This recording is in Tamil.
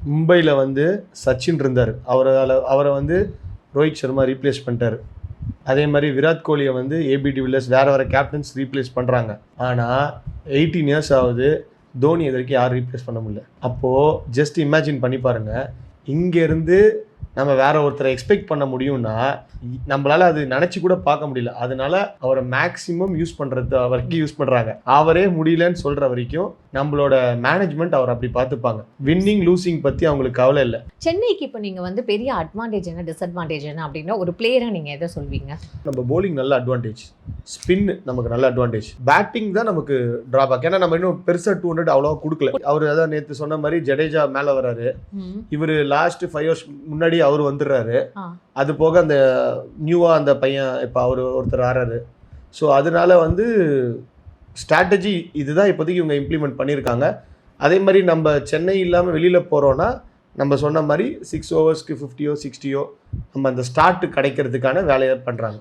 மும்பையில் வந்து சச்சின் இருந்தார், அவரை வந்து ரோஹித் சர்மா ரீப்ளேஸ் பண்ணிட்டார். அதே மாதிரி விராட் கோலியை வந்து ஏபி டிவிலியர்ஸ் வேறு கேப்டன்ஸ் ரீப்ளேஸ் பண்ணுறாங்க. ஆனால் 18 இயர்ஸ் ஆகுது, தோனி இது வரைக்கும் யாரும் ரீப்ளேஸ் பண்ண முடியல. அப்போது ஜஸ்ட் இமேஜின் பண்ணி பாருங்கள், இங்கேருந்து நம்ம வேற ஒருத்தரை எக்ஸ்பெக்ட் பண்ண முடியும்னா நம்மளால அது நினச்சி கூட பார்க்க முடியல. அதனால அவரை மேக்ஸிமம் யூஸ் பண்ணுறது வரைக்கும் யூஸ் பண்ணுறாங்க. அவரே முடியலன்னு சொல்கிற வரைக்கும் நம்மளோட மேனேஜ்மெண்ட் அவர் அப்படி பார்த்துப்பாங்க. வின்னிங் லூசிங் பற்றி அவங்களுக்கு கவலை இல்லை. சென்னைக்கு இப்போ நீங்கள் வந்து பெரிய அட்வான்டேஜ் என்ன டிஸ்அட்வான்டேஜ் என்ன அப்படின்னா ஒரு பிளேயராக நீங்கள் எதை சொல்வீங்க? நம்ம போலிங் நல்ல அட்வான்டேஜ், ஸ்பின் நமக்கு நல்ல அட்வான்டேஜ், பேட்டிங் தான் நமக்கு ட்ராபேக். ஏன்னா நம்ம இன்னும் பெருசாக 200 அவ்வளோவா கொடுக்கல. அவர் அதான் நேற்று சொன்ன மாதிரி ஜடேஜா மேலே வர்றாரு, இவர் லாஸ்ட் 5 இயர்ஸ் முன்னாடி அவர் வந்துடுறாரு. அது போக அந்த நியூவாக அந்த பையன் இப்போ அவர் ஒருத்தர் ஆறாரு. ஸோ அதனால வந்து ஸ்ட்ராட்டஜி இதுதான் இப்போதைக்கு இவங்க இம்ப்ளிமெண்ட் பண்ணியிருக்காங்க. அதே மாதிரி நம்ம சென்னை இல்லாமல் வெளியில் போகிறோன்னா நம்ம சொன்ன மாதிரி 6 ஓவர்ஸ்க்கு 50யோ 60யோ நம்ம அந்த ஸ்டார்ட் கிடைக்கிறதுக்கான வேலையை பண்ணுறாங்க.